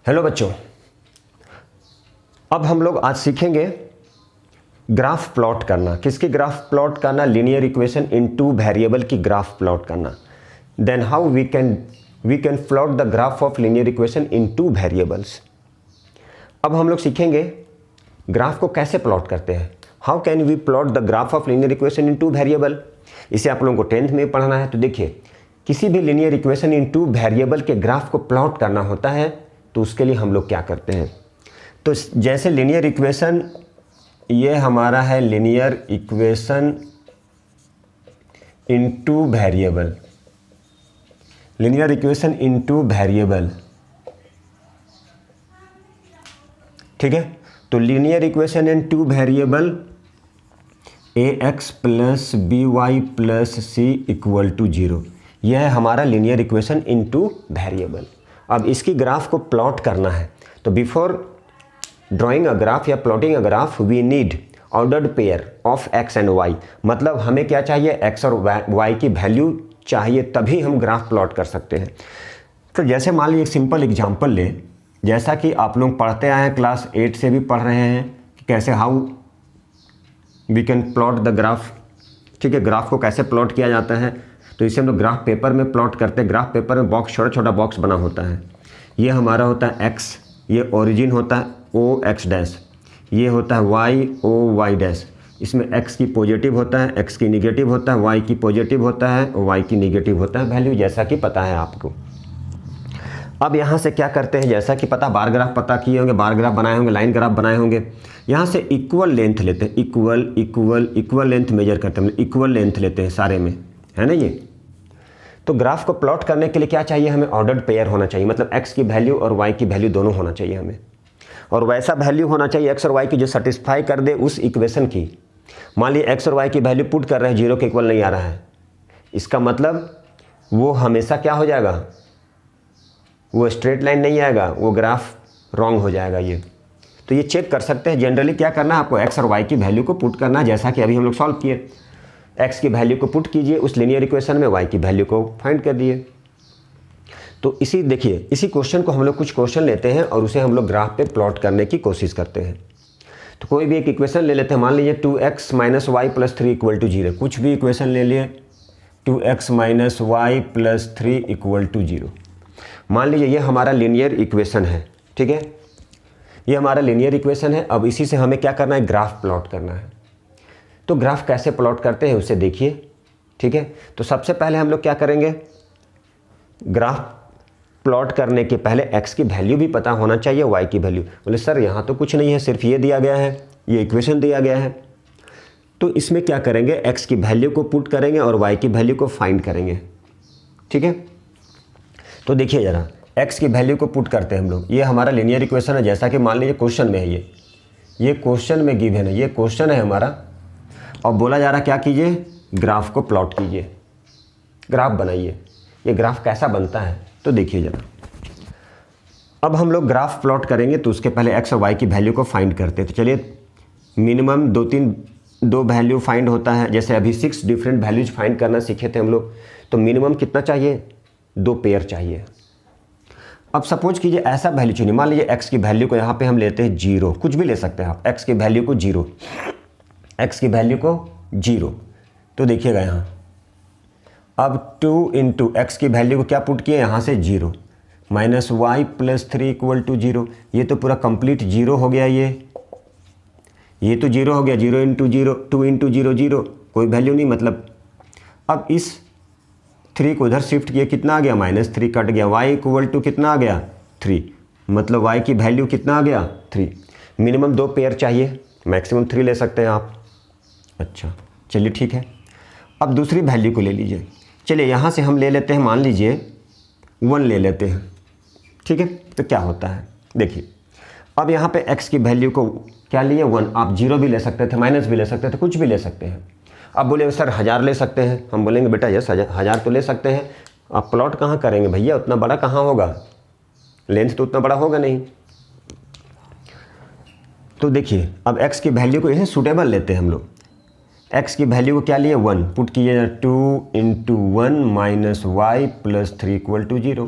Hello बच्चों, अब हम लोग आज सीखेंगे ग्राफ प्लॉट करना। किसकी ग्राफ प्लॉट करना? Linear equation in two variable की ग्राफ प्लॉट करना। Then how we can plot the graph of linear equation in two variables. अब हम लोग सीखेंगे ग्राफ को कैसे प्लॉट करते हैं। How can we plot the graph of linear equation in two variable. इसे आप लोगों को 10th में पढ़ना है। तो देखिए, किसी भी linear equation in two variable के ग्राफ को प्लॉट करना होता है तो उसके लिए हम लोग क्या करते हैं। तो जैसे लीनियर इक्वेशन, ये हमारा है linear equation in two variable, linear equation in two variable, ठीक है। तो linear equation in two variable ax plus B Y plus C equal to 0, यह है हमारा लीनियर इक्वेशन इनटू वेरिएबल। अब इसकी ग्राफ को प्लॉट करना है तो बिफोर ड्राइंग अ ग्राफ या plotting a graph we need ordered pair of x and y। मतलब हमें क्या चाहिए? x और y की वैल्यू चाहिए, तभी हम ग्राफ प्लॉट कर सकते हैं। तो जैसे मान लीजिए एक सिंपल एग्जांपल ले, जैसा कि आप लोग पढ़ते आए हैं, क्लास 8 से भी पढ़ रहे हैं कि कैसे how we can plot the graph, ठीक है। ग्राफ को कैसे प्लॉट किया जाता है, तो इसे हम लोग ग्राफ पेपर में प्लॉट करते हैं। ग्राफ पेपर में बॉक्स, छोटा छोटा बॉक्स बना होता है। ये हमारा होता है x, ये ओरिजिन होता है o x डैश, ये होता है y o y डैश। इसमें x की पॉजिटिव होता है, x की निगेटिव होता है, y की पॉजिटिव होता है और y की निगेटिव होता है वैल्यू, जैसा कि पता है आपको। अब यहाँ से क्या करते हैं, जैसा कि पता, बार ग्राफ पता किए होंगे, बार ग्राफ बनाए होंगे, लाइन ग्राफ बनाए होंगे। यहाँ से इक्वल लेंथ लेते हैं, इक्वल लेंथ मेजर करते हैं, इक्वल लेंथ लेते हैं सारे में, है ना ये। तो ग्राफ को प्लॉट करने के लिए क्या चाहिए हमें? ऑर्डर्ड पेयर होना चाहिए। मतलब x की वैल्यू और y की वैल्यू दोनों होना चाहिए हमें, और वैसा वैल्यू होना चाहिए x और y की जो सेटिस्फाई कर दे उस इक्वेशन की। मान लीजिए x और y की वैल्यू पुट कर रहे हैं, 0 के इक्वल नहीं आ रहा है, इसका मतलब वो हमेशा क्या हो जाएगा? वो स्ट्रेट लाइन नहीं आएगा, वो ग्राफ रॉन्ग हो जाएगा ये। तो ये चेक कर सकते हैं। जनरली क्या करना है आपको? x और y की वैल्यू को पुट करना है, जैसा कि अभी हम लोग सॉल्व किए। x की वैल्यू को पुट कीजिए उस लीनियर इक्वेशन में, y की वैल्यू को फाइंड कर दिए। तो इसी देखिए, इसी क्वेश्चन को हम लोग कुछ क्वेश्चन लेते हैं और उसे हम लोग ग्राफ पे प्लॉट करने की कोशिश करते हैं। तो कोई भी एक इक्वेशन ले लेते हैं, मान लीजिए 2x minus Y plus 3 equal to 0। कुछ भी इक्वेशन ले लिए, 2x minus Y plus 3 equal to 0। मान लीजिए ये हमारा लीनियर इक्वेशन है, ठीक है, ये हमारा लीनियर इक्वेशन है। अब इसी से हमें क्या करना है? ग्राफ प्लॉट करना है। तो ग्राफ कैसे प्लॉट करते हैं उसे देखिए, ठीक है। तो सबसे पहले हम लोग क्या करेंगे? ग्राफ प्लॉट करने के पहले x की वैल्यू भी पता होना चाहिए, y की वैल्यू। बोले सर यहाँ तो कुछ नहीं है, सिर्फ ये दिया गया है, ये इक्वेशन दिया गया है। तो इसमें क्या करेंगे? x की वैल्यू को पुट करेंगे और y की वैल्यू को फाइंड करेंगे, ठीक है। तो देखिए ज़रा, x की वैल्यू को पुट करते हैं हम लोग। ये हमारा लीनियर इक्वेशन है, जैसा कि मान लीजिए क्वेश्चन में है, ये क्वेश्चन में गिवन है, ये क्वेश्चन है हमारा। और बोला जा रहा क्या कीजिए? ग्राफ को प्लॉट कीजिए, ग्राफ बनाइए। ये ग्राफ कैसा बनता है तो देखिए जरा। अब हम लोग ग्राफ प्लॉट करेंगे तो उसके पहले x और y की वैल्यू को फाइंड करते हैं। तो चलिए, मिनिमम दो वैल्यू फाइंड होता है। जैसे अभी 6 डिफरेंट वैल्यूज फाइंड करना सीखे थे हम लोग, तो मिनिमम कितना चाहिए? 2 पेयर चाहिए। अब सपोज कीजिए ऐसा वैल्यू चुनिए, मान लीजिए x की वैल्यू को यहाँ पे हम लेते हैं 0, कुछ भी ले सकते हैं आप, x की वैल्यू को 0, x की वैल्यू को 0। तो देखिएगा यहाँ, अब 2 इंटू एक्स की वैल्यू को क्या पुट किए? यहाँ से 0 minus Y plus 3 equal to 0। ये तो पूरा कंप्लीट 0 हो गया, ये तो 0 हो गया। 0 इंटू 0, 2 इंटू 0 0, कोई वैल्यू नहीं। मतलब अब इस 3 को उधर शिफ्ट किए, कितना आ गया? -3 कट गया। y इक्वल टू कितना आ गया? 3। मतलब y की वैल्यू कितना आ गया? 3। मिनिमम 2 पेयर चाहिए, मैक्सिमम 3 ले सकते हैं आप। अच्छा चलिए ठीक है। अब दूसरी वैल्यू को ले लीजिए। चलिए यहाँ से हम ले लेते हैं, मान लीजिए 1 ले लेते हैं, ठीक है। तो क्या होता है देखिए, अब यहाँ पे x की वैल्यू को क्या लिए? 1। आप 0 भी ले सकते थे, माइनस भी ले सकते थे, कुछ भी ले सकते हैं। अब बोले सर 1000 ले सकते हैं, हम बोलेंगे बेटा यस 1000 तो ले सकते हैं। आप प्लॉट कहाँ करेंगे भैया? उतना बड़ा कहाँ होगा, लेंथ तो उतना बड़ा होगा नहीं। तो देखिए, अब x की वैल्यू को यही सूटेबल लेते हैं हम लोग। x की वैल्यू को क्या लिए? 1 पुट कीजिए, 2 into 1 minus Y plus 3 equal to 0।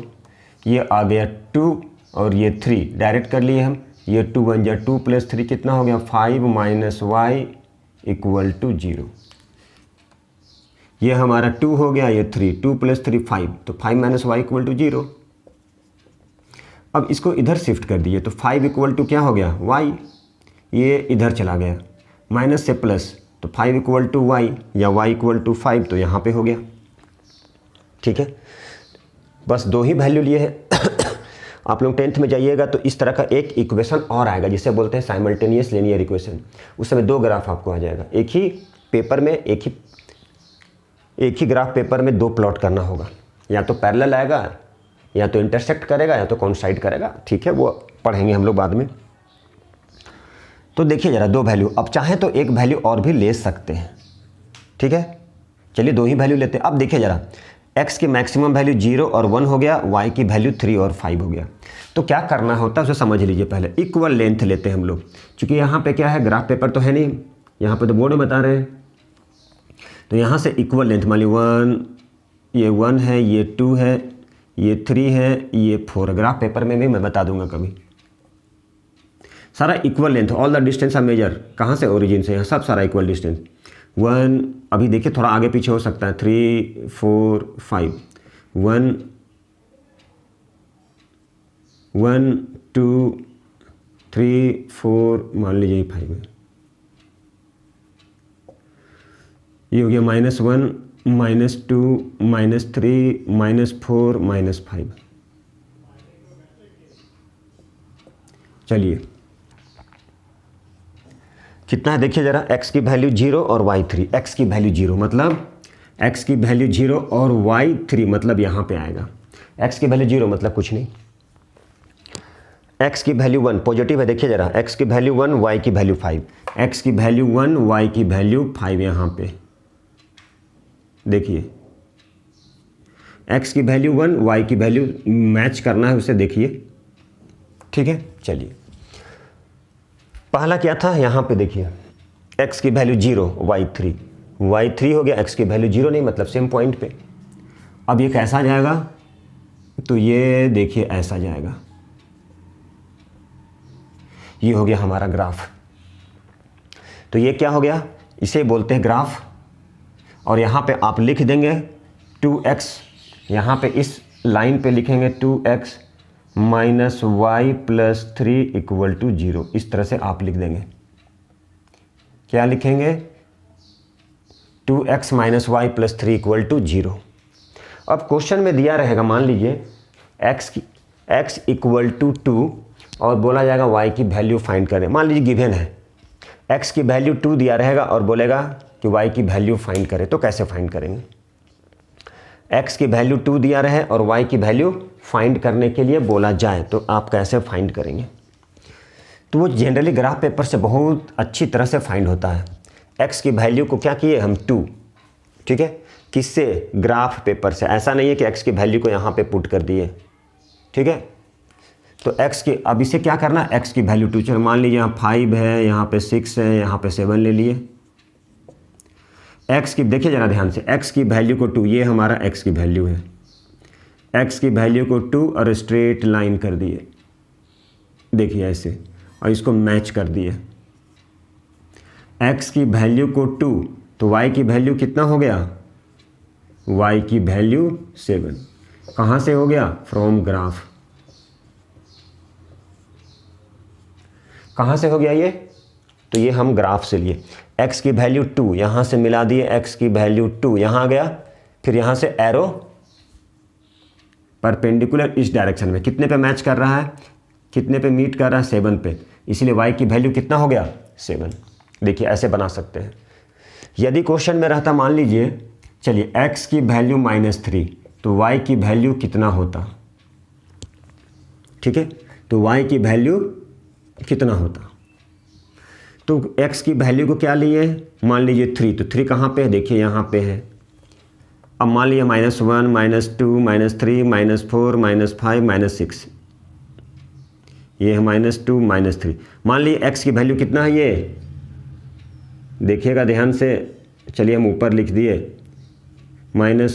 ये आ गया 2 और ये 3 डायरेक्ट कर लिए हम, ये 2 1 जा 2 + 3 कितना हो गया 5 - y = 0। ये हमारा 2 हो गया, ये 3, 2 + 3 5, तो 5 - y = 0। अब इसको इधर शिफ्ट कर दिए तो 5 = क्या हो गया y, ये इधर चला गया, माइनस से प्लस, तो 5 = y या y = 5, तो यहाँ पे हो गया। ठीक है, बस 2 ही वैल्यू लिए हैं। आप लोग 10th में जाइएगा तो इस तरह का एक इक्वेशन और आएगा जिसे बोलते हैं साइमल्टेनियस लीनियर इक्वेशन। उस समय 2 ग्राफ आपको आ जाएगा, एक ही पेपर में एक ही ग्राफ पेपर में 2 प्लॉट करना होगा, या तो पैरेलल आएगा, या तो इंटरसेक्ट करेगा, या तो कोइंसाइड करेगा। ठीक है, वो पढ़ेंगे हम लोग बाद में। तो देखिए ज़रा 2 वैल्यू, अब चाहे तो एक वैल्यू और भी ले सकते हैं। ठीक है, चलिए 2 ही वैल्यू लेते हैं। अब देखिए ज़रा, x की मैक्सिमम वैल्यू 0 और 1 हो गया, y की वैल्यू 3 और 5 हो गया। तो क्या करना होता है उसे समझ लीजिए। पहले इक्वल लेंथ लेते हैं हम लोग, क्योंकि यहाँ पे क्या है, ग्राफ पेपर तो है नहीं, यहाँ पे तो बोर्ड में बता रहे हैं। तो यहाँ से इक्वल लेंथ, मान ली 1, ये 1 है, ये 2 है, ये 3 है, ये 4। ग्राफ पेपर में भी मैं बता दूंगा कभी। सारा equal length, all the distance of measure, कहाँ से, ओरिजिन से, यहाँ सब सारा इक्वल डिस्टेंस। 1, अभी देखिए थोड़ा आगे पीछे हो सकता है, 3 4 5, 1 1 2 3 4, मान लीजिए 5 है, ये हो गया -1 -2 -3 -4 -5। चलिए कितना है देखिए ज़रा, x की वैल्यू 0 और y 3, x की वैल्यू 0 मतलब x की वैल्यू 0 और y 3 मतलब यहाँ पे आएगा। x की वैल्यू 0 मतलब कुछ नहीं, x की वैल्यू 1 पॉजिटिव है। देखिए ज़रा, x की वैल्यू 1, y की वैल्यू 5, x की वैल्यू 1, y की वैल्यू 5। यहाँ पे देखिए x की वैल्यू 1, y की वैल्यू मैच करना है उसे, देखिए। ठीक है, चलिए पहला क्या था, यहाँ पे देखिए x की वैल्यू 0, y 3 हो गया, x की वैल्यू 0 नहीं मतलब सेम पॉइंट पे। अब ये कैसा जाएगा, तो ये देखिए ऐसा जाएगा, ये हो गया हमारा ग्राफ। तो ये क्या हो गया, इसे बोलते हैं ग्राफ। और यहाँ पे आप लिख देंगे 2x, यहाँ पे इस लाइन पे लिखेंगे 2x - y + 3 = 0। इस तरह से आप लिख देंगे, क्या लिखेंगे, 2x - y + 3 = 0। अब क्वेश्चन में दिया रहेगा, मान लीजिए x = 2 और बोला जाएगा y की वैल्यू फाइंड करें। मान लीजिए गिवन है, x की वैल्यू 2 दिया रहेगा और बोलेगा कि y की वैल्यू फाइंड करें। तो कैसे फाइंड करेंगे, x की वैल्यू 2 दिया रहे और y की वैल्यू फाइंड करने के लिए बोला जाए तो आप कैसे फाइंड करेंगे। तो वो जनरली ग्राफ पेपर से बहुत अच्छी तरह से फाइंड होता है। x की वैल्यू को क्या किए हम 2, ठीक है, किससे, ग्राफ पेपर से। ऐसा नहीं है कि x की वैल्यू को यहाँ पे पुट कर दिए। ठीक है, तो x की, अब इसे क्या करना, x की वैल्यू 2, चलो मान लीजिए यहाँ 5 है, यहाँ पे 6 है, यहाँ पे 7 ले लिए। x की, देखिए ज़रा ध्यान से, x की वैल्यू को 2, ये हमारा x की वैल्यू है, x की वैल्यू को 2 और स्ट्रेट लाइन कर दिए, देखिए ऐसे, और इसको मैच कर दिए। x की वैल्यू को 2, तो y की वैल्यू कितना हो गया, y की वैल्यू 7। कहाँ से हो गया, फ्रॉम ग्राफ। कहाँ से हो गया ये, तो ये हम ग्राफ से लिए। x की वैल्यू 2, यहाँ से मिला दिए, x की वैल्यू 2 यहाँ आ गया, फिर यहाँ से एरो परपेंडिकुलर इस डायरेक्शन में, कितने पे मैच कर रहा है, कितने पे मीट कर रहा है, 7 पे, इसलिए y की वैल्यू कितना हो गया, 7। देखिए ऐसे बना सकते हैं। यदि क्वेश्चन में रहता, मान लीजिए, चलिए x की वैल्यू -3, तो y की वैल्यू कितना होता, ठीक है, तो y की वैल्यू कितना होता, तो x की वैल्यू को क्या लिए, मान लीजिए 3, तो 3 कहाँ पे है, देखिए यहाँ पे है। अब मान लीजिए -1 -2 -3 -4 -5 -6, ये है -2 -3। मान लीजिए x की वैल्यू कितना है, ये देखिएगा ध्यान से, चलिए हम ऊपर लिख दिए -1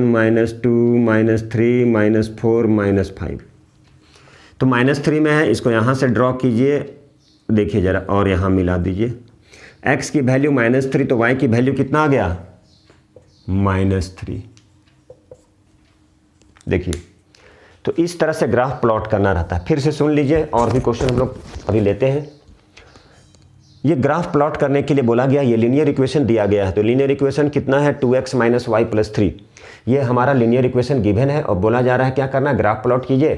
-2 -3 -4 -5। तो -3 में है, इसको यहाँ से ड्रॉ कीजिए, देखिए ज़रा और यहाँ मिला दीजिए। x की वैल्यू -3 तो y की वैल्यू कितना आ गया -3। देखिए, तो इस तरह से ग्राफ प्लॉट करना रहता है। फिर से सुन लीजिए, और भी क्वेश्चन हम लोग अभी लेते हैं। ये ग्राफ प्लॉट करने के लिए बोला गया, ये लीनियर इक्वेशन दिया गया है। तो लीनियर इक्वेशन कितना है 2x - y + 3, ये हमारा लीनियर इक्वेशन गिवन है और बोला जा रहा है क्या करना, ग्राफ प्लॉट कीजिए।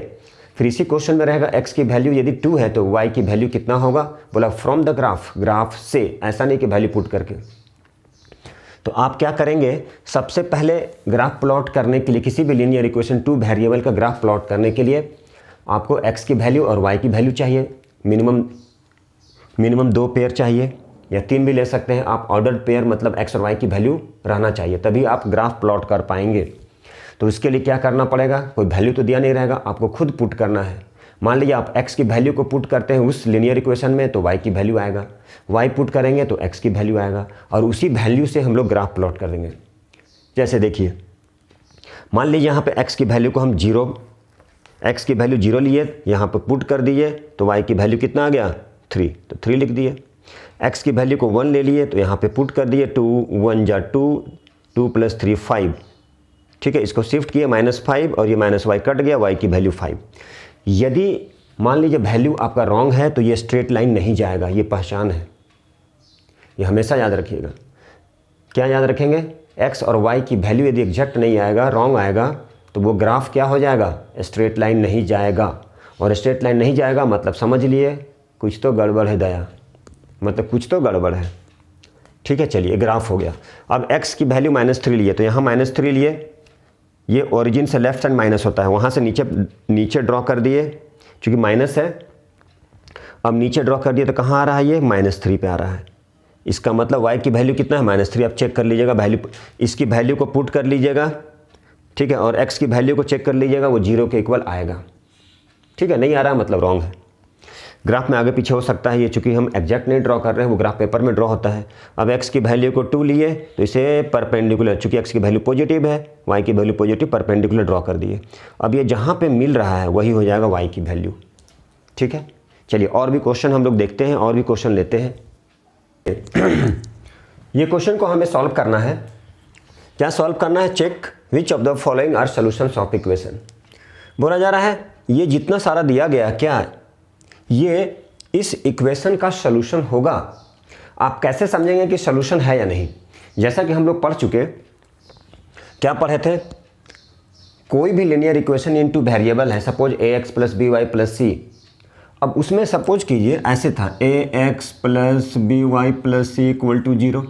फिर इसी क्वेश्चन में रहेगा x की वैल्यू यदि 2 है तो y की वैल्यू कितना होगा, बोला फ्रॉम द ग्राफ, ग्राफ से, ऐसा नहीं कि वैल्यू पुट करके। तो आप क्या करेंगे, सबसे पहले ग्राफ प्लॉट करने के लिए किसी भी लीनियर इक्वेशन 2 वेरिएबल का ग्राफ प्लॉट करने के लिए आपको x की वैल्यू और y की वैल्यू चाहिए, मिनिमम 2 पेयर चाहिए या 3 भी ले सकते हैं आप। ऑर्डर्ड पेयर मतलब x और y की वैल्यू रहना चाहिए, तभी आप ग्राफ प्लॉट कर पाएंगे। तो इसके लिए क्या करना पड़ेगा, कोई वैल्यू तो दिया नहीं रहेगा, आपको खुद पुट करना है। मान लीजिए आप x की वैल्यू को पुट करते हैं उस लीनियर इक्वेशन में तो y की वैल्यू आएगा, y पुट करेंगे तो x की वैल्यू आएगा, और उसी वैल्यू से हम लोग ग्राफ प्लॉट कर देंगे। जैसे देखिए, मान लीजिए यहाँ पे x की वैल्यू को हम x की वैल्यू 0 लिए, यहाँ पे पुट कर दिए तो y की वैल्यू कितना आ गया 3, तो 3 लिख दिए। x की वैल्यू को 1 ले लिए तो यहाँ पे पुट कर दिए, 2 1 जा 2, 2 + 3 5, ठीक है। इसको शिफ्ट किए -5 और ये -y कट गया, y की वैल्यू 5। यदि मान लीजिए वैल्यू आपका रॉन्ग है तो ये स्ट्रेट लाइन नहीं जाएगा, ये पहचान है, ये हमेशा याद रखिएगा। क्या याद रखेंगे, x और y की वैल्यू यदि एग्जैक्ट नहीं आएगा, रॉन्ग आएगा, तो वो ग्राफ क्या हो जाएगा, स्ट्रेट लाइन नहीं जाएगा। और स्ट्रेट लाइन नहीं जाएगा मतलब समझ लिए कुछ तो गड़बड़ है दया, मतलब कुछ तो गड़बड़ है, ठीक है। चलिए, ग्राफ हो गया। अब x की वैल्यू -3 लिए तो यहाँ -3 लिए, ये ओरिजिन से लेफ्ट साइड माइनस होता है, वहाँ से नीचे ड्रॉ कर दिए, क्योंकि माइनस है। अब नीचे ड्रॉ कर दिए तो कहाँ आ रहा है, ये -3 पे आ रहा है। इसका मतलब y की वैल्यू कितना है -3, आप चेक कर लीजिएगा वैल्यू, इसकी वैल्यू को पुट कर लीजिएगा, ठीक है, और x की वैल्यू को चेक कर लीजिएगा, वो 0 के इक्वल आएगा, ठीक है। नहीं आ रहा मतलब रॉन्ग है। ग्राफ में आगे पीछे हो सकता है, ये चूंकि हम एग्जैक्ट नहीं ड्रॉ कर रहे हैं, वो ग्राफ पेपर में ड्रॉ होता है। अब x की वैल्यू को 2 लिए तो इसे परपेंडिकुलर, चूंकि x की वैल्यू पॉजिटिव है, y की वैल्यू पॉजिटिव, परपेंडिकुलर ड्रॉ कर दिए। अब ये जहाँ पे मिल रहा है वही हो जाएगा y की वैल्यू, ठीक है। चलिए, और भी क्वेश्चन हम लोग देखते हैं, और भी क्वेश्चन लेते हैं। ये क्वेश्चन को हमें सॉल्व करना है। क्या सॉल्व करना है, check which of the following are solutions of equation. बोला जा रहा है ये जितना सारा दिया गया, क्या ये इस इक्वेशन का सॉल्यूशन होगा। आप कैसे समझेंगे कि सॉल्यूशन है या नहीं। जैसा कि हम लोग पढ़ चुके, क्या पढ़े थे, कोई भी लीनियर इक्वेशन इन 2 वेरिएबल है, सपोज ax + by + c। अब उसमें सपोज कीजिए ऐसे था, ax + by + c = 0।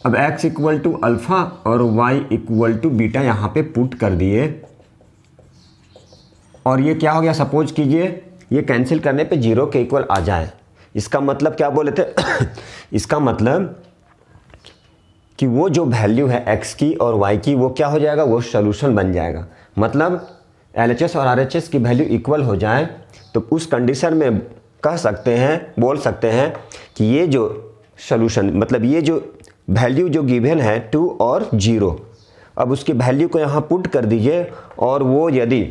अब x = अल्फ़ा और y = बीटा यहाँ पे पुट कर दिए, और ये क्या हो गया, सपोज कीजिए ये कैंसिल करने पे 0 के इक्वल आ जाए। इसका मतलब क्या बोले थे इसका मतलब कि वो जो वैल्यू है x की और y की, वो क्या हो जाएगा, वो सॉल्यूशन बन जाएगा। मतलब LHS और RHS की वैल्यू इक्वल हो जाए तो उस कंडीशन में कह सकते हैं, बोल सकते हैं कि ये जो सॉल्यूशन, मतलब ये जो वैल्यू जो गिवन है 2 और 0, अब उसकी वैल्यू को यहाँ पुट कर दीजिए, और वो यदि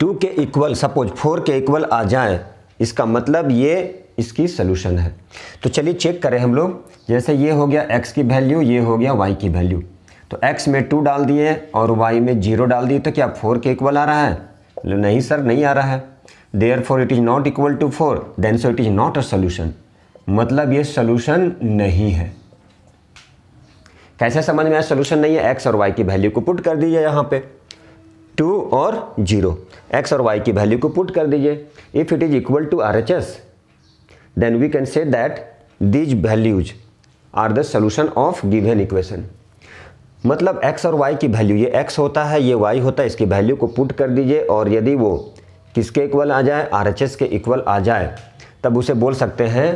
2 के इक्वल, सपोज 4 के इक्वल आ जाए, इसका मतलब ये इसकी सॉल्यूशन है। तो चलिए चेक करें हम लोग। जैसे ये हो गया x की वैल्यू, ये हो गया y की वैल्यू, तो x में 2 डाल दिए और y में 0 डाल दिए, तो क्या 4 के इक्वल आ रहा है, नहीं सर नहीं आ रहा है। Therefore it is not equal to 4, then so it is not a solution, मतलब ये सॉल्यूशन नहीं है। कैसे समझ में आया सॉल्यूशन नहीं है, x और y की वैल्यू को पुट कर दीजिए, यहाँ पे 2 और 0, x और y की वैल्यू को पुट कर दीजिए। If it is equal to RHS then we can say that these values are the solution of given equation. मतलब x और y की वैल्यू, ये x होता है, ये y होता है, इसकी वैल्यू को पुट कर दीजिए, और यदि वो किसके इक्वल आ जाए, RHS के इक्वल आ जाए, तब उसे बोल सकते हैं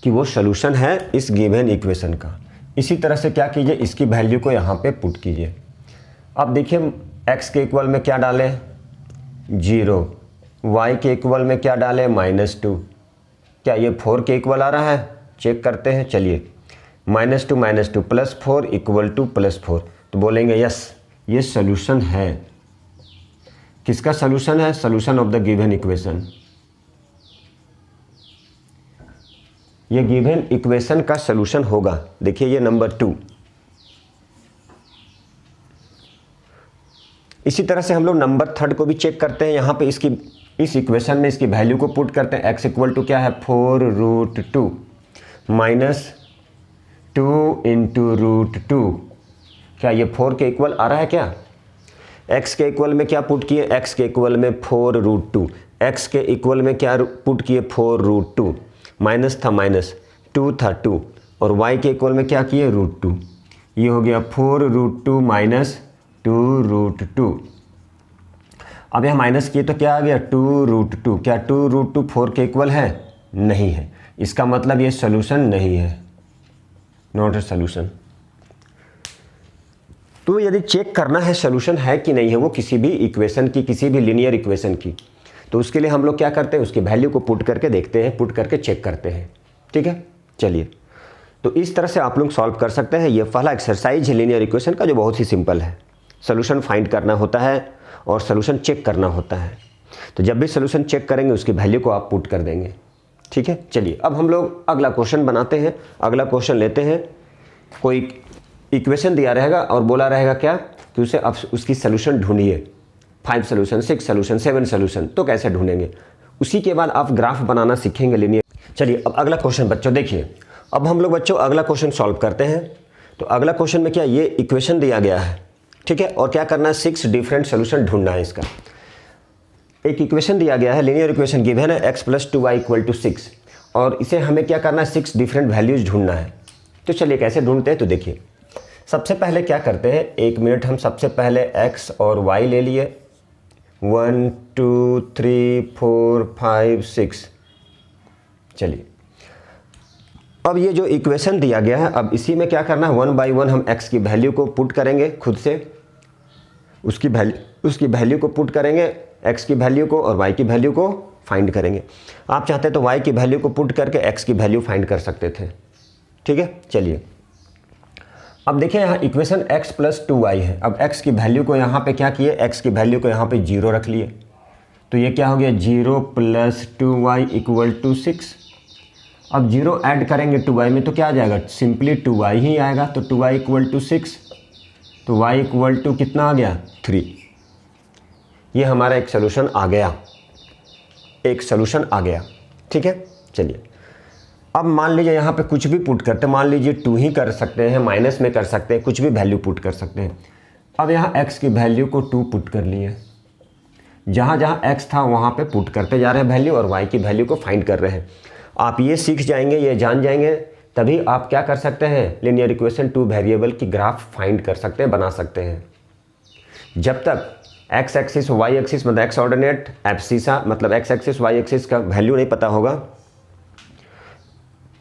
कि वो सॉल्यूशन है इस गिवन इक्वेशन का। इसी तरह से क्या कीजिए, इसकी वैल्यू को यहाँ पे पुट कीजिए। अब देखिए x के इक्वल में क्या डालें 0, y के इक्वल में क्या डालें -2, क्या ये 4 के इक्वल आ रहा है, चेक करते हैं। चलिए -2 + 4 = +4, तो बोलेंगे यस ये सॉल्यूशन है, किसका सोल्यूशन है? Solution of the given equation. ये गिवन इक्वेशन का सोल्यूशन होगा। देखिए ये नंबर 2। इसी तरह से हम लोग नंबर 3 को भी चेक करते हैं। यहाँ पे इस इक्वेशन में इसकी वैल्यू को पुट करते हैं। x इक्वल टू क्या है? 4√2 माइनस 2 इंटू √2। क्या ये 4 के इक्वल आ रहा है क्या? x के इक्वल में क्या पुट किए? x के इक्वल में 4√2। x के इक्वल में क्या पुट किए? 4√2। माइनस था माइनस, 2 था 2, और y के इक्वल में क्या किए? √2। ये हो गया 4√2 माइनस 2√2। अब यह माइनस किए तो क्या आ गया? 2√2। क्या 2√2 4 के इक्वल है? नहीं है। इसका मतलब ये सोल्यूशन नहीं है, नॉट ए सोल्यूशन। तो यदि चेक करना है सोल्यूशन है कि नहीं है वो किसी भी इक्वेशन की, किसी भी लीनियर इक्वेशन की, तो उसके लिए हम लोग क्या करते हैं? उसकी वैल्यू को पुट करके देखते हैं, पुट करके चेक करते हैं। ठीक है, चलिए। तो इस तरह से आप लोग सॉल्व कर सकते हैं। ये पहला एक्सरसाइज है लीनियर इक्वेशन का, जो बहुत ही सिंपल है। सोल्यूशन फाइंड करना होता है और सोल्यूशन चेक करना होता है। तो जब भी सोल्यूशन चेक करेंगे उसकी वैल्यू को आप पुट कर देंगे। ठीक है, चलिए अब हम लोग अगला क्वेश्चन बनाते हैं। अगला क्वेश्चन लेते हैं। कोई इक्वेशन दिया रहेगा और बोला रहेगा क्या कि उसे अब उसकी सोल्यूशन ढूंढिए। 5 सोल्यूशन, 6 सोल्यूशन, 7 सोल्यूशन। तो कैसे ढूंढेंगे? उसी के बाद आप ग्राफ बनाना सीखेंगे लीनियर। चलिए अब अगला क्वेश्चन बच्चों देखिए। अब हम लोग बच्चों अगला क्वेश्चन सॉल्व करते हैं। तो अगला क्वेश्चन में क्या, ये इक्वेशन दिया गया है। ठीक है, और क्या करना है? 6 डिफरेंट सोल्यूशन ढूंढना है इसका। एक इक्वेशन दिया गया है, लीनियर इक्वेशन गिवन है, x + 2y = 6, और इसे हमें क्या करना है? 6 डिफरेंट वैल्यूज ढूंढना है। तो चलिए कैसे ढूंढते हैं, तो देखिए सबसे पहले क्या करते हैं, 1 मिनट, हम सबसे पहले x और y ले लिए। 1 2 3 4 5 6। चलिए अब ये जो इक्वेशन दिया गया है, अब इसी में क्या करना है? 1 बाई 1 हम x की वैल्यू को पुट करेंगे खुद से। उसकी वैल्यू को पुट करेंगे, x की वैल्यू को और y की वैल्यू को फाइंड करेंगे। आप चाहते तो y की वैल्यू को पुट करके x की वैल्यू फाइंड कर सकते थे। ठीक है, चलिए अब देखिए यहाँ इक्वेशन x + 2y है। अब x की वैल्यू को यहाँ पे क्या किए? x की वैल्यू को यहाँ पे 0 रख लिए। तो ये क्या हो गया? 0 + 2y = 6। अब 0 ऐड करेंगे 2y में तो क्या आ जाएगा? सिंपली 2y ही आएगा। तो 2y = 6, तो y = कितना आ गया? 3। ये हमारा एक सोल्यूशन आ गया, एक सोल्यूशन आ गया। ठीक है, चलिए अब मान लीजिए यहाँ पे कुछ भी पुट करते हैं। मान लीजिए 2 ही कर सकते हैं, माइनस में कर सकते हैं, कुछ भी वैल्यू पुट कर सकते हैं। अब यहाँ x की वैल्यू को 2 पुट कर लिए। जहाँ जहाँ x था वहाँ पे पुट करते जा रहे हैं वैल्यू, और y की वैल्यू को फाइंड कर रहे हैं। आप ये सीख जाएंगे, ये जान जाएंगे, तभी आप क्या कर सकते हैं? लीनियर इक्वेशन 2 वेरिएबल की ग्राफ फाइंड कर सकते हैं, बना सकते हैं। जब तक x एक्सिस y एक्सिस मतलब x ऑर्डिनेट, एब्सिसा मतलब x एक्सिस y एक्सिस का वैल्यू नहीं पता होगा,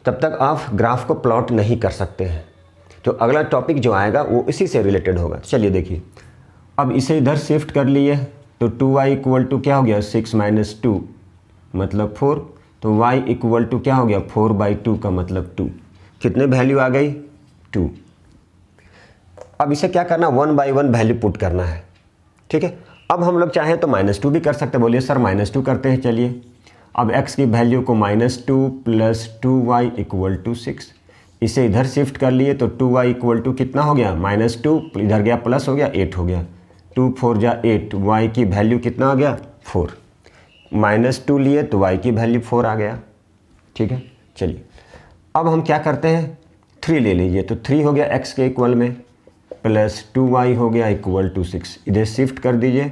तब तक आप ग्राफ को प्लॉट नहीं कर सकते हैं। तो अगला टॉपिक जो आएगा वो इसी से रिलेटेड होगा। चलिए देखिए, अब इसे इधर शिफ्ट कर लिए तो 2y = क्या हो गया? 6 - 2 मतलब 4। तो y = क्या हो गया? 4/2 का मतलब 2। कितने वैल्यू आ गई? 2। अब इसे क्या करना? 1 बाई 1 वैल्यू पुट करना है। ठीक है, अब हम लोग चाहें तो -2 भी कर सकते हैं। बोलिए सर -2 करते हैं। चलिए अब x की वैल्यू को -2 + 2y = 6। इसे इधर शिफ्ट कर लिए तो 2y = कितना हो गया? -2, इधर गया प्लस हो गया, 8 हो गया। 2 4 जा 8, y की वैल्यू कितना आ गया? 4। -2 लिए तो y की वैल्यू 4 आ गया। ठीक है, चलिए अब हम क्या करते हैं? 3 ले लीजिए। तो 3 हो गया x के इक्वल में, प्लस 2y हो गया = 6। इधर शिफ्ट कर दीजिए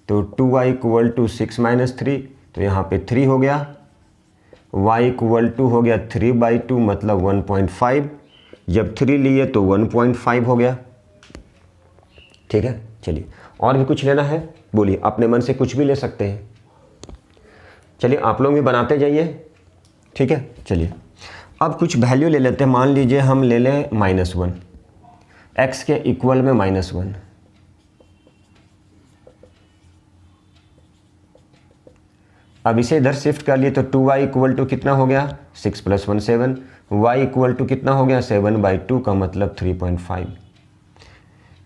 तो 2y = 6 - 3, तो यहाँ पे 3 हो गया। y = हो गया 3/2 मतलब 1.5। जब 3 लिए तो 1.5 हो गया। ठीक है, चलिए और भी कुछ लेना है? बोलिए, अपने मन से कुछ भी ले सकते हैं। चलिए आप लोग भी बनाते जाइए। ठीक है, चलिए अब कुछ वैल्यू ले लेते हैं। मान लीजिए हम ले लें -1, x के इक्वल में -1। अब इसे इधर शिफ्ट कर लिए तो 2y = कितना हो गया? 6 + 1 7। y = कितना हो गया? 7/2 का मतलब 3.5।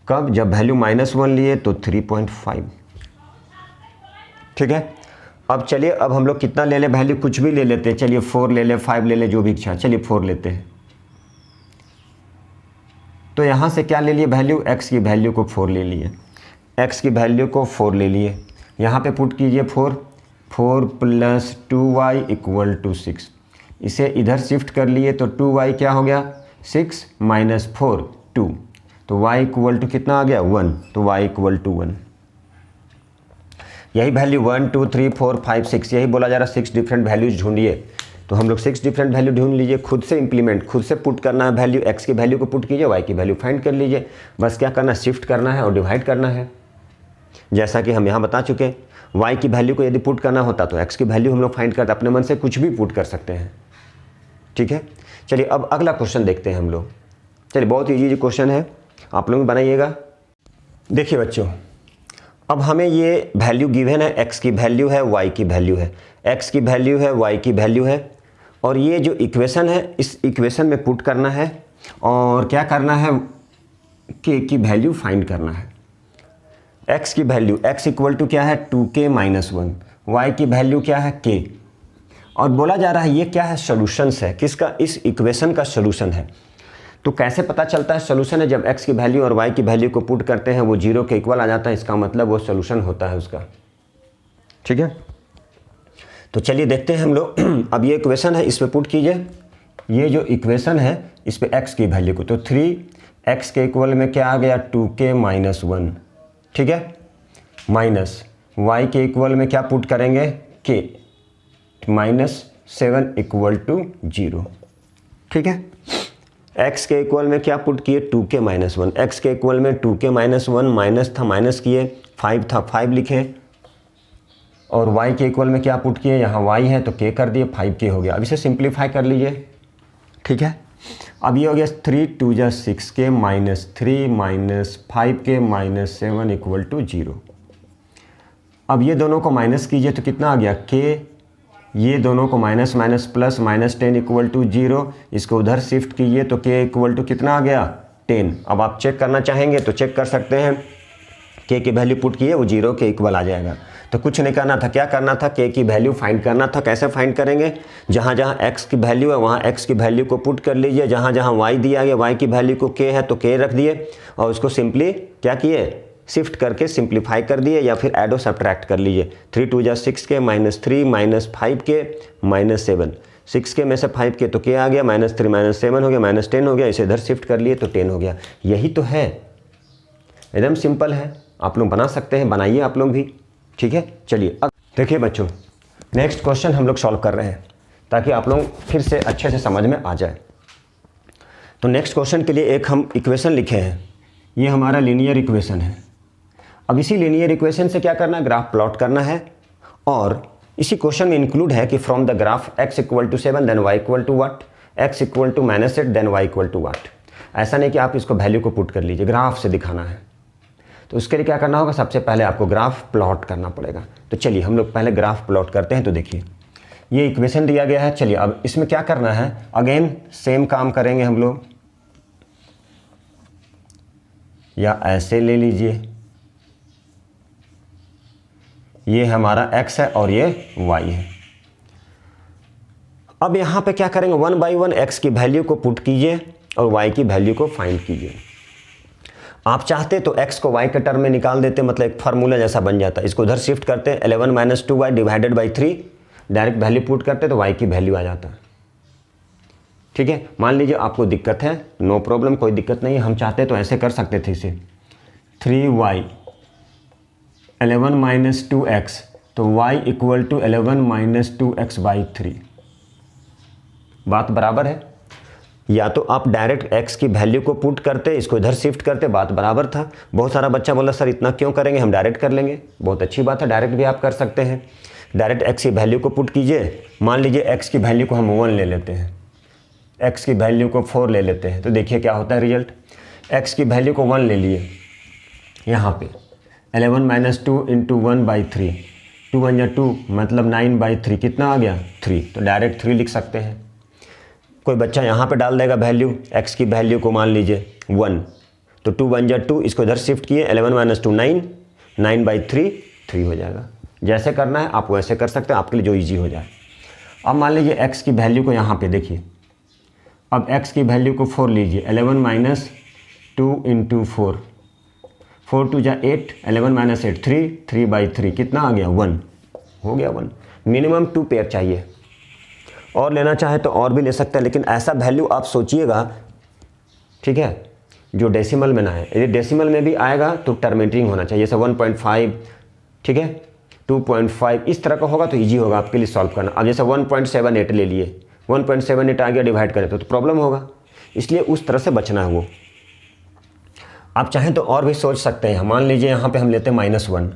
कब? जब वैल्यू -1 लिए तो 3.5। ठीक है। अब चलिए, अब हम लोग कितना ले लें वैल्यू, कुछ भी ले लेते हैं। चलिए 4 ले लें, 5 ले लें, जो भी इच्छा। चलिए 4 लेते हैं। तो यहाँ से क्या ले लिए वैल्यू, x की वैल्यू को 4 ले लिए, x की वैल्यू को 4 ले लिए। यहाँ पे पुट कीजिए 4 प्लस 2y इक्वल टू 6। इसे इधर शिफ्ट कर लिए तो 2y क्या हो गया, 6 माइनस 4 2, तो y इक्वल टू कितना आ गया 1, तो y इक्वल टू 1। यही वैल्यू 1 2 3 4 5 6, यही बोला जा रहा है 6 डिफरेंट वैल्यूज ढूंढिए। तो हम लोग 6 डिफरेंट वैल्यू ढूंढ लीजिए, खुद से इंप्लीमेंट, खुद से पुट करना है वैल्यू, x की वैल्यू को पुट कीजिए, y की वैल्यू फाइंड कर लीजिए। बस क्या करना है, शिफ्ट करना है और डिवाइड करना है। जैसा कि हम यहाँ बता चुके, y की वैल्यू को यदि पुट करना होता तो x की वैल्यू हम लोग फाइंड करते, अपने मन से कुछ भी पुट कर सकते हैं। ठीक है, चलिए अब अगला क्वेश्चन देखते हैं हम लोग। चलिए बहुत ईजी क्वेश्चन है, आप लोग बनाइएगा। देखिए बच्चों, अब हमें ये वैल्यू गिवन है, x की वैल्यू है, y की वैल्यू है, x की वैल्यू है, y की वैल्यू है, और ये जो इक्वेशन है इस इक्वेशन में पुट करना है और क्या करना है, k की वैल्यू फाइंड करना है। x की वैल्यू, x इक्वल टू क्या है 2k माइनस 1, y की वैल्यू क्या है k, और बोला जा रहा है ये क्या है, सोल्यूशंस है, किसका, इस इक्वेशन का सोल्यूशन है। तो कैसे पता चलता है सोल्यूशन है, जब x की वैल्यू और y की वैल्यू को पुट करते हैं वो 0 के इक्वल आ जाता है, इसका मतलब वो सोल्यूशन होता है उसका। ठीक है, तो चलिए देखते हैं हम लोग। अब ये इक्वेशन है, इस पे पुट कीजिए, ये जो इक्वेशन है इस पे x की वैल्यू को, तो 3x के इक्वल में क्या आ गया 2k माइनस 1, ठीक है, माइनस y के इक्वल में क्या पुट करेंगे k माइनस 7 इक्वल टू 0। ठीक है, x के इक्वल में क्या पुट किए 2k माइनस 1, x के इक्वल में 2k माइनस 1, माइनस था माइनस किए, 5 था 5 लिखे, और y के इक्वल में क्या पुट किए, यहाँ y है तो k कर दिए, 5k हो गया। अब इसे सिंप्लीफाई कर लीजिए। ठीक है, अब ये हो गया 3 2 जा 6k minus 3 minus 5k minus 7 equal to 0। अब ये दोनों को माइनस कीजिए तो कितना आ गया k, ये दोनों को minus minus plus minus 10 equal to 0, इसको उधर शिफ्ट कीजिए तो k इक्वल टू कितना आ गया 10। अब आप चेक करना चाहेंगे तो चेक कर सकते हैं, k की वैल्यू पुट किए वो 0 के इक्वल आ जाएगा। तो कुछ नहीं करना था, क्या करना था, k की वैल्यू फाइंड करना था। कैसे फाइंड करेंगे, जहाँ जहाँ x की वैल्यू है वहाँ x की वैल्यू को पुट कर लीजिए, जहाँ जहाँ y दिया गया y की वैल्यू को k है तो k रख दिए, और उसको सिंपली क्या किए, शिफ्ट करके सिंप्लीफाई कर दिए, या फिर एडो सब्ट्रैक्ट कर लीजिए। 3 2 जा 6k minus 3 minus 5k minus 7, 6k में से 5k तो k आ गया, माइनस 3 माइनस 7 हो गया, माइनस 10 हो गया, इसे इधर शिफ्ट कर लिए तो 10 हो गया। यही तो है, एकदम सिंपल है, आप लोग बना सकते हैं, बनाइए आप लोग भी। ठीक है, चलिए अब देखिए बच्चों, नेक्स्ट क्वेश्चन हम लोग सॉल्व कर रहे हैं ताकि आप लोग फिर से अच्छे से समझ में आ जाए। तो नेक्स्ट क्वेश्चन के लिए एक हम इक्वेशन लिखे हैं, ये हमारा लीनियर इक्वेशन है। अब इसी लीनियर इक्वेशन से क्या करना है, ग्राफ प्लॉट करना है, और इसी क्वेश्चन में इंक्लूड है कि from the graph x equal to 7 then y equal to what, x equal to minus 8 then y equal to what. ऐसा नहीं कि आप इसको वैल्यू को पुट कर लीजिए, ग्राफ से दिखाना है। तो उसके लिए क्या करना होगा, सबसे पहले आपको ग्राफ प्लॉट करना पड़ेगा। तो चलिए हम लोग पहले ग्राफ प्लॉट करते हैं। तो देखिए ये इक्वेशन दिया गया है, चलिए अब इसमें क्या करना है, अगेन सेम काम करेंगे हम लोग, या ऐसे ले लीजिए, ये हमारा x है और ये y है। अब यहाँ पे क्या करेंगे, 1 बाई 1 x की वैल्यू को पुट कीजिए और y की वैल्यू को फाइंड कीजिए। आप चाहते तो x को y के टर्म में निकाल देते, मतलब एक फार्मूला जैसा बन जाता है। इसको उधर शिफ्ट करते, 11 minus 2y divided by 3, direct value put करते तो y की वैल्यू आ जाता है। ठीक है, मान लीजिए आपको दिक्कत है, नो प्रॉब्लम, कोई दिक्कत नहीं है। हम चाहते तो ऐसे कर सकते थे इसे, 3y 11 माइनस 2x, तो y equal to 11 minus 2x by 3। बात बराबर है। या तो आप डायरेक्ट x की वैल्यू को पुट करते, इसको इधर शिफ्ट करते, बात बराबर था। बहुत सारा बच्चा बोला सर इतना क्यों करेंगे, हम डायरेक्ट कर लेंगे। बहुत अच्छी बात है, डायरेक्ट भी आप कर सकते हैं। डायरेक्ट x की वैल्यू को पुट कीजिए, मान लीजिए x की वैल्यू को हम 1 ले लेते हैं, x की वैल्यू को 4 ले लेते हैं, तो देखिए क्या होता है रिजल्ट। x की वैल्यू को 1 ले लिए, यहाँ पे 11 माइनस 2 इंटू 1 बाई 3, 2 1 या 2 मतलब 9 बाई 3, कितना आ गया 3, तो डायरेक्ट 3 लिख सकते हैं। कोई बच्चा यहाँ पे डाल देगा वैल्यू, x की वैल्यू को मान लीजिए 1, तो 2 1 या 2, इसको इधर शिफ्ट किए, 11 माइनस 2 9, 9 बाई 3 3 हो जाएगा। जैसे करना है आप वैसे कर सकते हैं, आपके लिए जो ईजी हो जाए। अब मान लीजिए x की वैल्यू को यहाँ पे देखिए, अब x की वैल्यू को 4 लीजिए, 11 माइनस 2 इंटू 4, 4 2 जा 8, 11 माइनस 8 3, 3/3 कितना आ गया 1, हो गया 1। मिनिमम 2 पेयर चाहिए, और लेना चाहे तो और भी ले सकते हैं, लेकिन ऐसा वैल्यू आप सोचिएगा, ठीक है, जो डेसिमल में ना है। यदि डेसिमल में भी आएगा तो टर्मिनेटिंग होना चाहिए, जैसे 1.5, ठीक है, 2.5 इस तरह का होगा तो इजी होगा आपके लिए सॉल्व करना। अब जैसे 1.78 ले लिए, 1.78 आ गया, डिवाइड करें तो प्रॉब्लम होगा, इसलिए उस तरह से बचना है वो। आप चाहें तो और भी सोच सकते हैं। मान लीजिए यहाँ पे हम लेते हैं -1,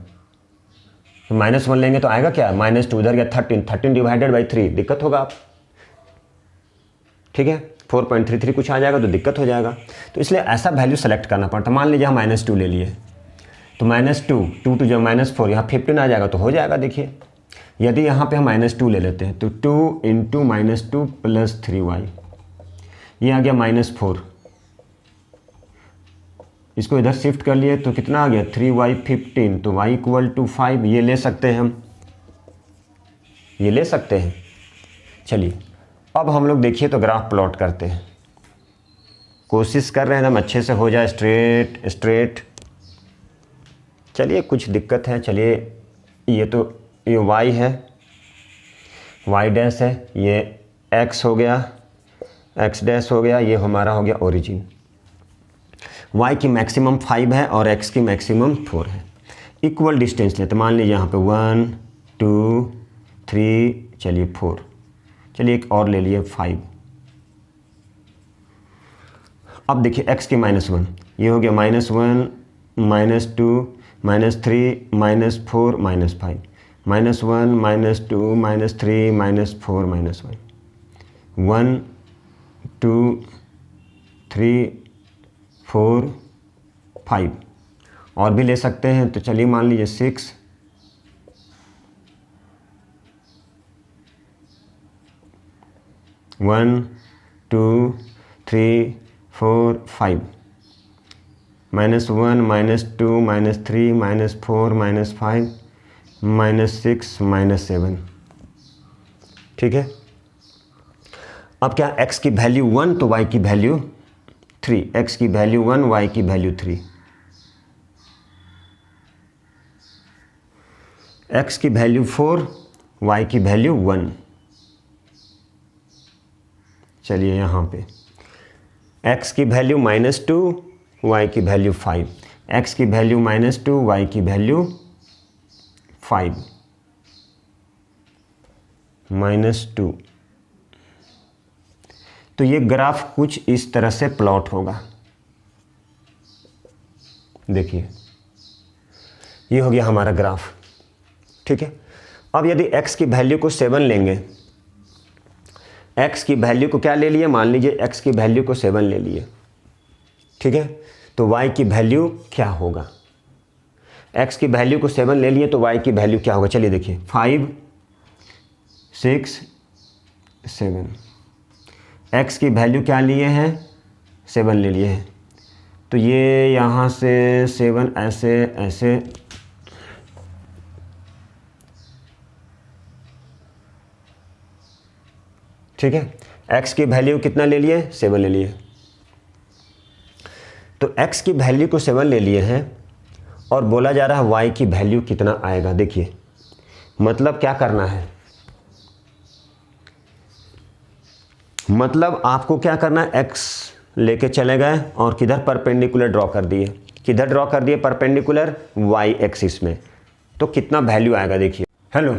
-1 लेंगे तो आएगा क्या, -2 उधर गया 13 डिवाइडेड बाई 3, दिक्कत होगा आप, ठीक है, 4.33 कुछ आ जाएगा तो दिक्कत हो जाएगा। तो इसलिए ऐसा वैल्यू सेलेक्ट करना पड़ता। मान लीजिए हम -2 ले लिए, तो -2, 2 2 जब -4, यहाँ 15 आ जाएगा तो हो जाएगा। देखिए यदि यहाँ पे हम -2 ले लेते हैं तो 2 इंटू -2 प्लस 3y, ये आ गया -4, इसको इधर शिफ्ट कर लिए तो कितना आ गया 3y 15, तो y = 5, ये ले सकते हैं हम, ये ले सकते हैं। चलिए अब हम लोग देखिए तो ग्राफ प्लॉट करते हैं, कोशिश कर रहे हैं एकदम अच्छे से हो जाए, स्ट्रेट। चलिए कुछ दिक्कत है, चलिए ये तो ये y है, y डैश है, ये x हो गया, x डैश हो गया, ये हमारा हो गया ओरिजिन। y की मैक्सिमम 5 है और x की मैक्सिमम 4 है। इक्वल डिस्टेंस लेते, मान लीजिए यहाँ पे 1 2 3, चलिए 4, चलिए एक और ले लिए 5। अब देखिए x की -1, ये हो गया -1 -2 -3 -4 -5, -1 -2 -3 -4 -1, 1 2 3 4 5, और भी ले सकते हैं। तो चलिए मान लीजिए 6 1 2 3 4 5, -1 -2 -3 -4 -5 -6 -7, ठीक है। अब क्या x की वैल्यू 1 तो y की वैल्यू 3, x की वैल्यू 1 y की वैल्यू 3, x की वैल्यू 4 y की वैल्यू 1। चलिए यहाँ पे x की वैल्यू -2 y की वैल्यू 5, x की वैल्यू -2 y की वैल्यू 5 -2। तो ये ग्राफ कुछ इस तरह से प्लॉट होगा। देखिए ये हो गया हमारा ग्राफ, ठीक है। अब यदि x की वैल्यू को 7 लेंगे, x की वैल्यू को क्या ले लिए, मान लीजिए x की वैल्यू को 7 ले लिए, ठीक है, तो y की वैल्यू क्या होगा, x की वैल्यू को 7 ले लिए तो y की वैल्यू क्या होगा। चलिए देखिए 5 6 7, x की वैल्यू क्या लिए हैं 7 ले लिए हैं, तो ये यहाँ से 7 ऐसे ऐसे, ठीक है। x की वैल्यू कितना ले लिए 7 ले लिए, तो x की वैल्यू को 7 ले लिए हैं और बोला जा रहा है y की वैल्यू कितना आएगा। देखिए मतलब क्या करना है, मतलब आपको क्या करना है, x लेके चले गए और किधर परपेंडिकुलर ड्रॉ कर दिए, किधर ड्रॉ कर दिए परपेंडिकुलर y एक्सिस में, तो कितना वैल्यू आएगा। देखिए हेलो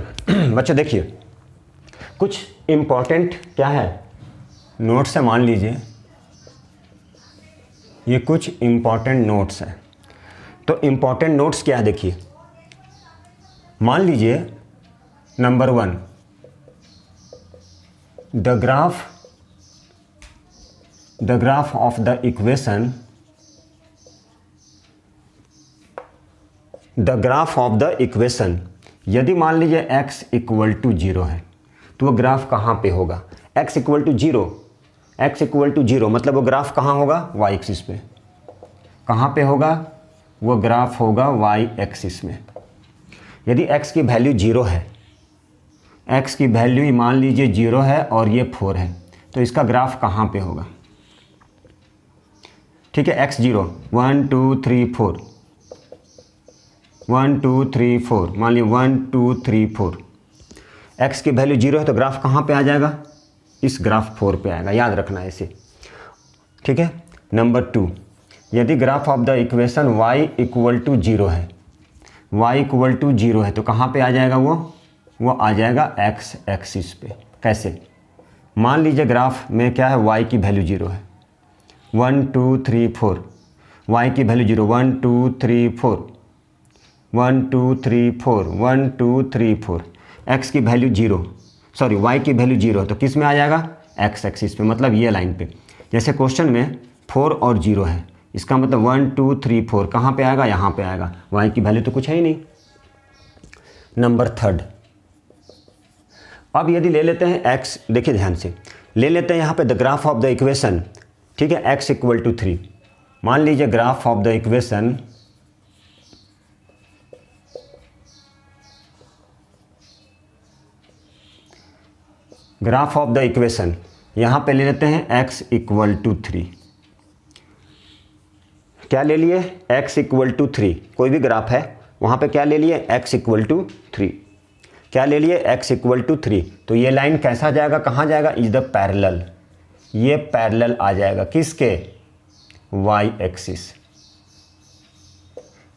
बच्चों, देखिए कुछ इम्पॉर्टेंट क्या है नोट्स है, मान लीजिए ये कुछ इम्पॉर्टेंट नोट्स है। तो इम्पॉर्टेंट नोट्स क्या है, देखिए मान लीजिए number 1, the graph of the equation, the graph of the equation, यदि मान लीजिए x = 0 है तो वो ग्राफ कहाँ पे होगा, x = 0, x = 0 मतलब वो ग्राफ कहाँ होगा, y एक्सिस पे। कहाँ पे होगा वो ग्राफ, होगा y एक्सिस में। यदि x की वैल्यू 0 है, x की वैल्यू मान लीजिए 0 है और ये 4 है, तो इसका ग्राफ कहाँ पे होगा? ठीक है, x 0 1 2 3 4 1 2 3 4 मान लीजिए 1 2 3 4, x की वैल्यू 0 है तो ग्राफ कहाँ पे आ जाएगा? इस ग्राफ 4 पे आएगा, याद रखना है इसे। ठीक है, नंबर 2, यदि graph of the equation y equal to 0 है, y इक्वल टू 0 है तो कहाँ पे आ जाएगा? वो आ जाएगा x एक्सिस पे। कैसे? मान लीजिए ग्राफ में क्या है, y की वैल्यू 0 है, 1 2 3 4, y की वैल्यू 0 1 2 3 4 1 2 3 4 1 2 3 4, x की वैल्यू 0, सॉरी y की वैल्यू 0 तो किस में आ जाएगा? x एक्सिस पे, मतलब ये लाइन पे। जैसे क्वेश्चन में 4 और 0 है, इसका मतलब 1 2 3 4 कहाँ पे आएगा? यहाँ पे आएगा। y की वैल्यू तो कुछ है ही नहीं। नंबर 3, अब यदि ले लेते हैं x, देखिए ध्यान से ले लेते हैं यहाँ पे the graph of the equation. ठीक है, x इक्वल टू 3, मान लीजिए ग्राफ ऑफ द इक्वेशन यहाँ पे ले लेते हैं x इक्वल टू 3। क्या ले लिए? x इक्वल टू 3, कोई भी ग्राफ है वहाँ पे क्या ले लिए? x equal to 3। क्या ले लिए? x equal to 3। तो ये लाइन कैसा जाएगा, कहाँ जाएगा? इज द पैरेलल, ये पैरेलल आ जाएगा किसके? y एक्सिस,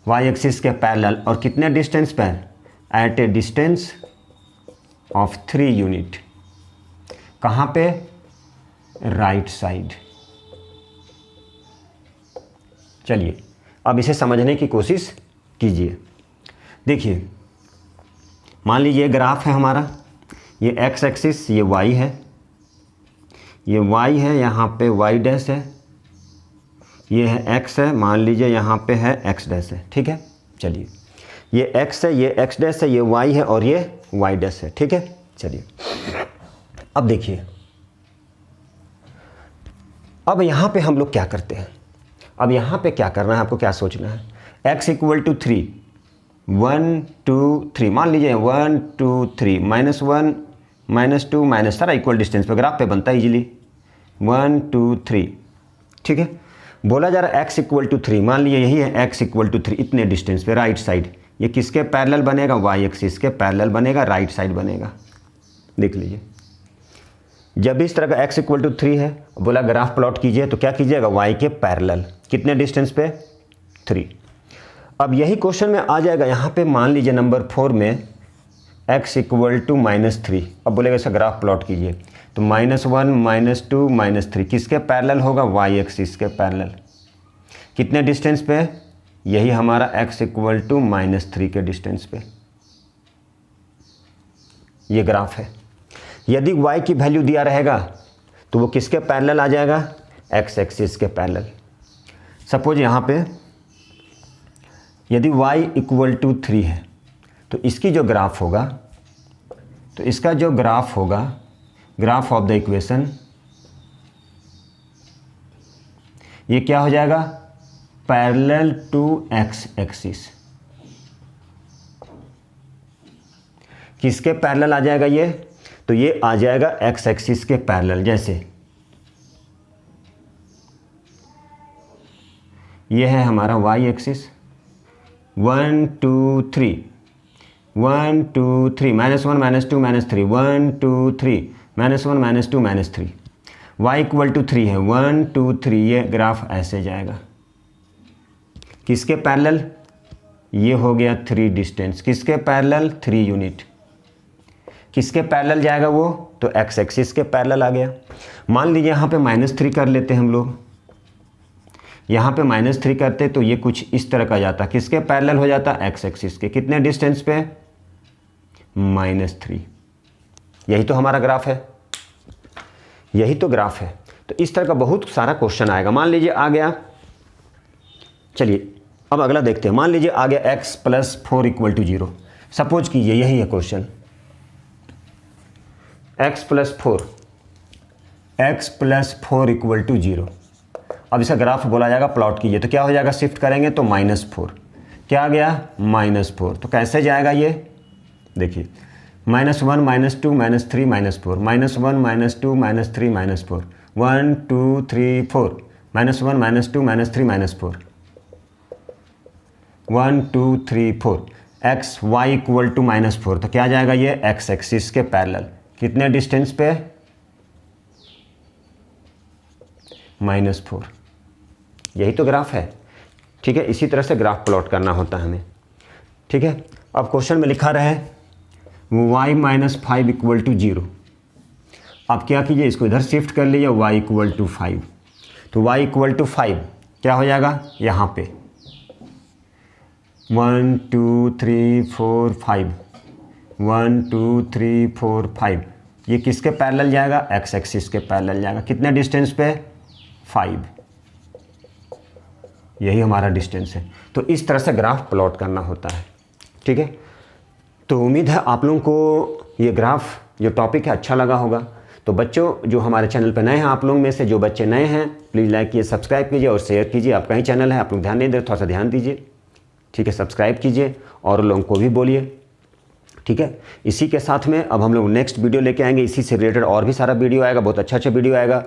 y एक्सिस के पैरेलल। और कितने डिस्टेंस पर? At a distance of 3 unit. कहाँ पे? Right side. चलिए अब इसे समझने की कोशिश कीजिए। देखिए, मान लीजिए ग्राफ है हमारा, ये x एक्सिस, ये y है, ये y है, यहाँ पे y डैश है, ये है x है, मान लीजिए यहाँ पे है x डैश है। ठीक है, चलिए ये x है, ये x डैश है, ये y है और ये y डैश है। ठीक है, चलिए अब देखिए, अब यहाँ पे हम लोग क्या करते हैं? अब यहाँ पे क्या करना है, आपको क्या सोचना है? x इक्वल टू 3 1 2 3, मान लीजिए 1 2 3 -1 -2 माइनस, सारा इक्वल डिस्टेंस पे ग्राफ पे बनता है इजीली। 1 2 3, ठीक है। बोला जा रहा है x इक्वल टू 3, मान लीजिए यही है x इक्वल टू 3, इतने डिस्टेंस पे राइट साइड। ये किसके पैरेलल बनेगा? y एक्सिस के पैरेलल बनेगा, राइट साइड बनेगा। देख लीजिए, जब भी इस तरह का x इक्वल टू 3 है, बोला ग्राफ प्लॉट कीजिए, तो क्या कीजिएगा? y के पैरेलल, कितने डिस्टेंस पे? 3। अब यही क्वेश्चन में आ जाएगा यहाँ पे, मान लीजिए नंबर 4 में x इक्वल टू -3। अब बोलेगा इसका ग्राफ प्लॉट कीजिए, तो -1 -2 -3 किसके पैरेलल होगा? y एक्सिस के पैरेलल। कितने डिस्टेंस पे? यही हमारा x इक्वल टू -3 के डिस्टेंस पे ये ग्राफ है। यदि y की वैल्यू दिया रहेगा तो वो किसके पैरेलल आ जाएगा? x एक्सिस के पैरेलल। सपोज यहाँ पे यदि y इक्वल टू 3 है, तो इसकी जो ग्राफ होगा, तो इसका जो ग्राफ होगा, ग्राफ ऑफ द इक्वेशन, ये क्या हो जाएगा? Parallel to x axis. किसके पैरेलल आ जाएगा ये? तो ये आ जाएगा x एक्सिस के पैरेलल। जैसे ये है हमारा y axis, 1 2 3 1 2 3 -1 -2 -3 1 2 3 -1 -2 -3, y equal to 3 है, 1 2 3, ये ग्राफ ऐसे जाएगा। किसके पैरेलल? ये हो गया 3 डिस्टेंस, किसके पैरेलल? 3 यूनिट। किसके पैरेलल जाएगा वो? तो x एक्सिस के पैरेलल आ गया। मान लीजिए यहाँ पे -3 कर लेते हैं हम लोग, यहाँ पे -3 करते तो ये कुछ इस तरह का जाता, किसके पैरेलल हो जाता? x एक्सिस के। कितने डिस्टेंस पे? -3। यही तो हमारा ग्राफ है, यही तो ग्राफ है। तो इस तरह का बहुत सारा क्वेश्चन आएगा। मान लीजिए आ गया, चलिए अब अगला देखते हैं। मान लीजिए आ गया x + 4 = 0। सपोज कीजिए यही है क्वेश्चन, x + 4 = 0। अब इसका ग्राफ बोला जाएगा प्लॉट कीजिए, तो क्या हो जाएगा? शिफ्ट करेंगे तो -4। क्या आ गया -4। तो कैसे जाएगा ये, देखिए -1 -2 -3 -4, -1 -2 -3 -4, 1 2 3 4, -1 -2 -3 -4, 1 2 3 4, एक्स वाई इक्वल टू -4। तो क्या जाएगा ये एक्स एक्सिस के पैरेलल, कितने डिस्टेंस पे, -4। यही तो ग्राफ है, ठीक है। इसी तरह से ग्राफ प्लॉट करना होता है हमें, ठीक है। अब क्वेश्चन में लिखा रहे y -5 इक्वल टू 0। अब क्या कीजिए, इसको इधर शिफ्ट कर लीजिए, y इक्वल टू 5। तो y इक्वल टू 5 क्या हो जाएगा, यहाँ पे 1 2 3 4 5, 1 2 3 4 5, ये किसके पैरेलल जाएगा, एक्स एक्सिस के पैरेलल जाएगा। कितने डिस्टेंस पे, 5, यही हमारा डिस्टेंस है। तो इस तरह से ग्राफ प्लॉट करना होता है, ठीक है। तो उम्मीद है आप लोगों को ये ग्राफ जो टॉपिक है अच्छा लगा होगा। तो बच्चों जो हमारे चैनल पर नए हैं, आप लोगों में से जो बच्चे नए हैं प्लीज़ लाइक कीजिए, सब्सक्राइब कीजिए और शेयर कीजिए। आपका ही चैनल है, आप लोग ध्यान नहीं दे रहे, थोड़ा सा ध्यान दीजिए, ठीक है। सब्सक्राइब कीजिए और लोगों को भी बोलिए, ठीक है। इसी के साथ में अब हम लोग नेक्स्ट वीडियो लेके आएंगे, इसी से रिलेटेड और भी सारा वीडियो आएगा, बहुत अच्छा वीडियो आएगा।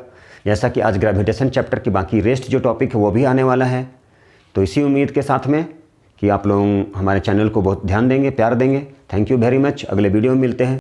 जैसा कि आज ग्रेविटेशन चैप्टर की बाकी रेस्ट जो टॉपिक है वो भी आने वाला है। तो इसी उम्मीद के साथ में कि आप लोग हमारे चैनल को बहुत ध्यान देंगे, प्यार देंगे। Thank you very much. अगले वीडियो में मिलते हैं।